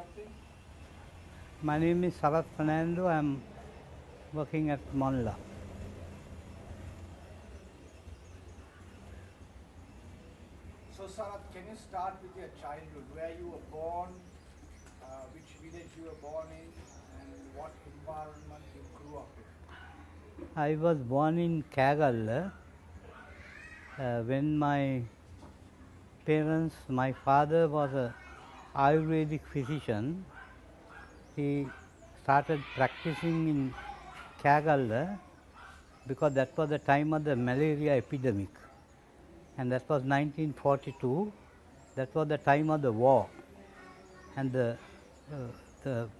something? My name is Sarat Fernando. I am working at Monlar. So, Sarat, can you start with your childhood, where you were born, which village you were born in, and what environment you grew up in? I was born in Kagal. When my parents, my father was a Ayurvedic physician. He started practicing in Kagal because that was the time of the malaria epidemic, and that was 1942. That was the time of the war, and the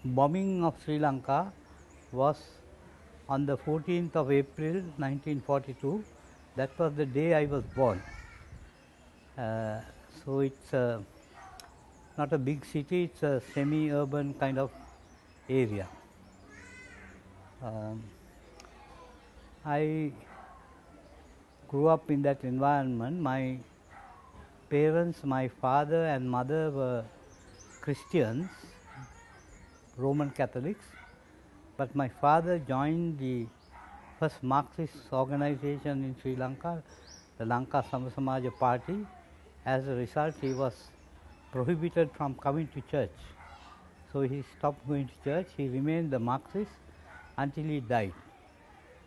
bombing of Sri Lanka was on the 14th of April 1942. That was the day I was born. So it's not a big city, it's a semi-urban kind of area. I grew up in that environment. My parents, my father and mother were Christians, Roman Catholics, but my father joined the first Marxist organization in Sri Lanka, the Lanka Samasamaja Party. As a result, he was prohibited from coming to church. So he stopped going to church. He remained a Marxist until he died.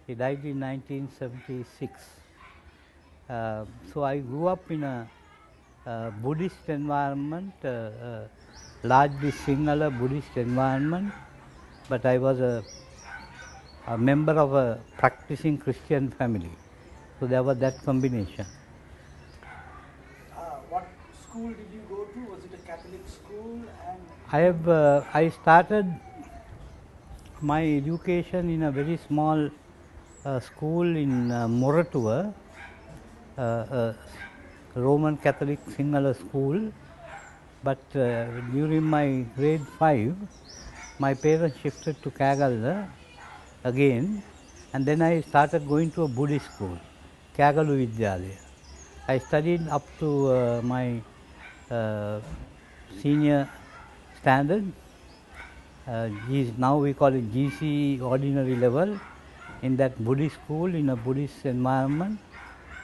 He died in 1976. So I grew up in a Buddhist environment, largely Sinhala Buddhist environment, but I was a member of a practicing Christian family. So there was that combination. What school did you go to? Was it a Catholic school? And I started my education in a very small school in Moratuwa, Roman Catholic Sinhala school. But during my grade 5, my parents shifted to Kagal again, and then I started going to a Buddhist school, Kagalu Vidyalaya. I studied up to my senior standard. Now we call it GC ordinary level in that Buddhist school in a Buddhist environment.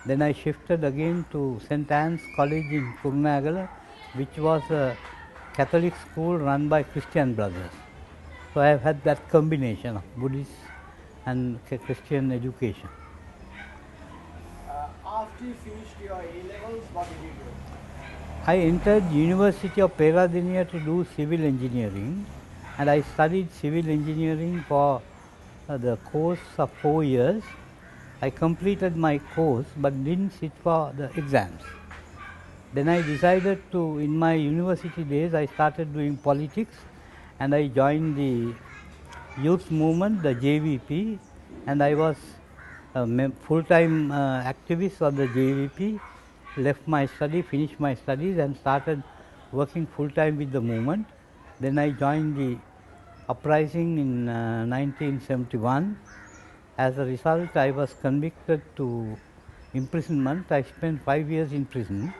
Then I shifted again to St. Anne's College in Kurunagala, which was a Catholic school run by Christian brothers. So I have had that combination of Buddhist and Christian education. After you finished your A-levels, what did you do? I entered University of Peradeniya to do civil engineering, and I studied civil engineering for the course of 4 years. I completed my course but didn't sit for the exams. Then I decided to, in my university days, I started doing politics, and I joined the youth movement, the JVP, and I was a full-time activist of the JVP, left my study, finished my studies and started working full-time with the movement. Then I joined the uprising in 1971. As a result, I was convicted to imprisonment. I spent 5 years in prison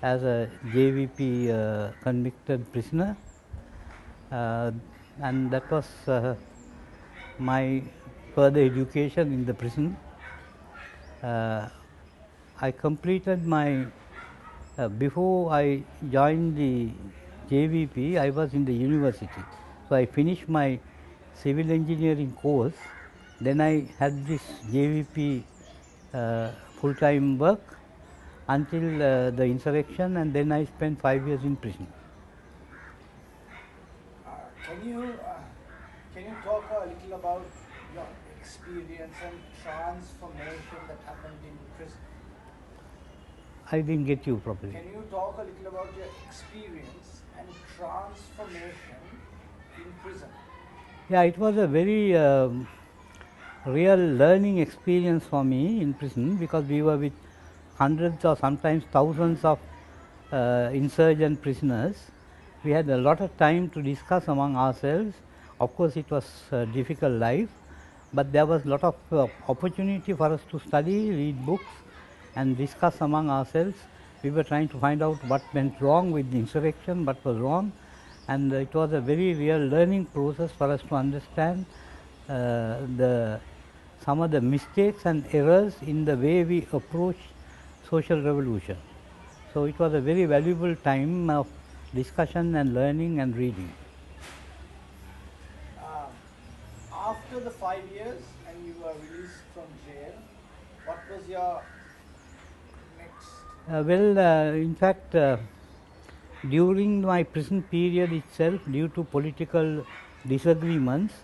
as a JVP convicted prisoner, and that was my further education in the prison. I completed my, before I joined the JVP, I was in the university. So I finished my civil engineering course. Then I had this JVP full-time work until the insurrection, and then I spent 5 years in prison. Can you talk a little about your experience and transformation that happened in prison? I didn't get you properly. Can you talk a little about your experience and transformation in prison? Yeah, it was a very real learning experience for me in prison, because we were with hundreds or sometimes thousands of insurgent prisoners. We had a lot of time to discuss among ourselves. Of course, it was a difficult life, but there was a lot of opportunity for us to study, read books and discuss among ourselves. We were trying to find out what went wrong with the insurrection, what was wrong, and it was a very real learning process for us to understand some of the mistakes and errors in the way we approach social revolution. So it was a very valuable time of discussion and learning and reading. After the 5 years and you were released from jail, what was your next? In fact, during my prison period itself, due to political disagreements,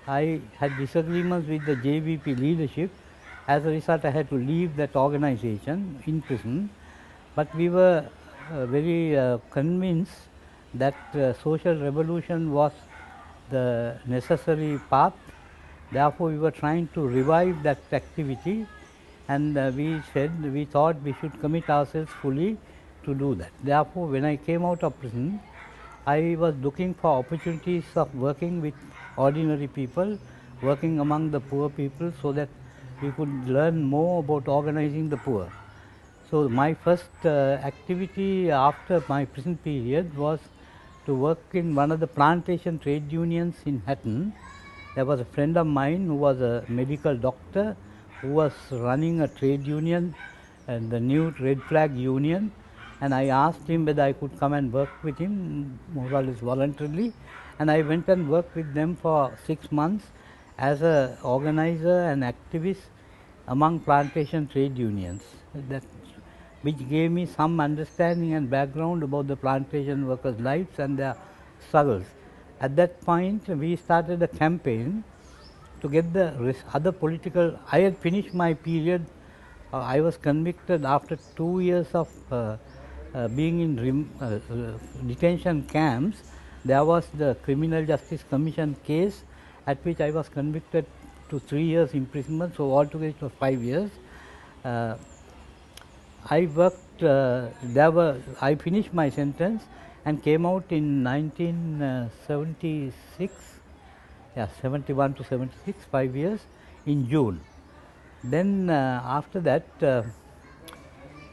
I had disagreements with the JVP leadership. As a result, I had to leave that organization in prison. But we were very convinced that social revolution was the necessary path. Therefore, we were trying to revive that activity, and we thought we should commit ourselves fully to do that. Therefore, when I came out of prison, I was looking for opportunities of working with ordinary people, working among the poor people, so that we could learn more about organizing the poor. So my first activity after my prison period was to work in one of the plantation trade unions in Hatton. There was a friend of mine who was a medical doctor who was running a trade union, and the new Red Flag Union, and I asked him whether I could come and work with him, more or less voluntarily, and I went and worked with them for 6 months as an organizer and activist among plantation trade unions, which gave me some understanding and background about the plantation workers' lives and their struggles. At that point, we started a campaign to get the other political. I had finished my period. I was convicted after 2 years of being in detention camps. There was the Criminal Justice Commission case at which I was convicted to 3 years imprisonment. So altogether it was 5 years. I worked. I finished my sentence and came out in 1976. Yeah, 71 to 76, 5 years in June. Then after that,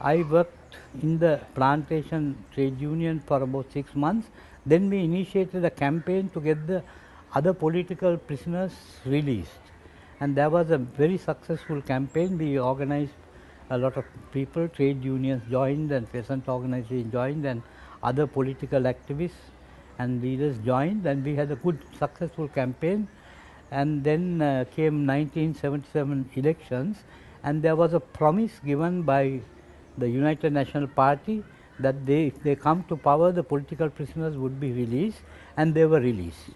I worked in the plantation trade union for about 6 months. Then we initiated a campaign to get the other political prisoners released, and there was a very successful campaign. We organized a lot of people, trade unions joined, and peasant organizations joined, and other political activists and leaders joined, and we had a good successful campaign. And then came 1977 elections, and there was a promise given by the United National Party that if they come to power, the political prisoners would be released, and they were released.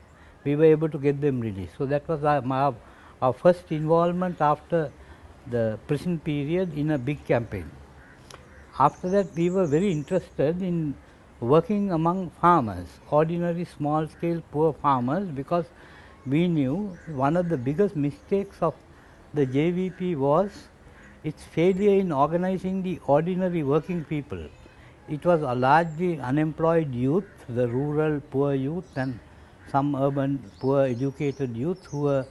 We were able to get them released. So that was our first involvement after the prison period in a big campaign. After that, we were very interested in working among farmers, ordinary small scale poor farmers, because we knew one of the biggest mistakes of the JVP was its failure in organizing the ordinary working people. It was a largely unemployed youth, the rural poor youth, and some urban poor educated youth who were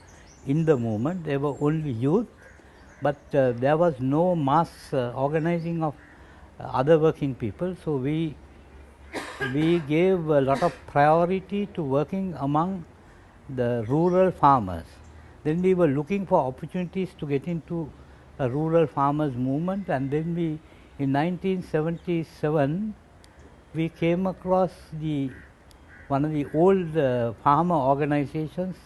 in the movement. They were only youth, but there was no mass organizing of other working people. So we gave a lot of priority to working among the rural farmers. Then we were looking for opportunities to get into a rural farmers movement, and then in 1977 we came across one of the old farmer organizations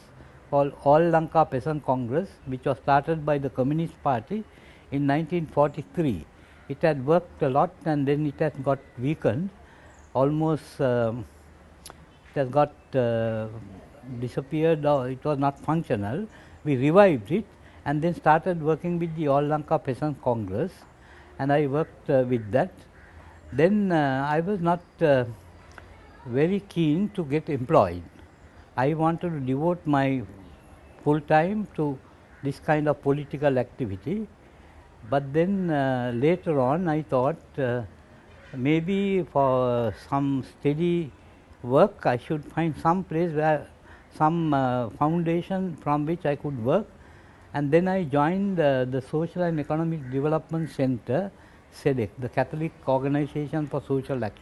called All Lanka Peasant Congress, which was started by the Communist Party in 1943. It had worked a lot, and then it had got weakened. Almost it has got disappeared, or it was not functional. We revived it and then started working with the All Lanka Peasant Congress, and I worked with that. Then I was not very keen to get employed. I wanted to devote my full time to this kind of political activity. But then later on I thought maybe for some steady work I should find some place where some foundation from which I could work, and then I joined the Social and Economic Development Center, SEDEC, the Catholic Organization for Social Action.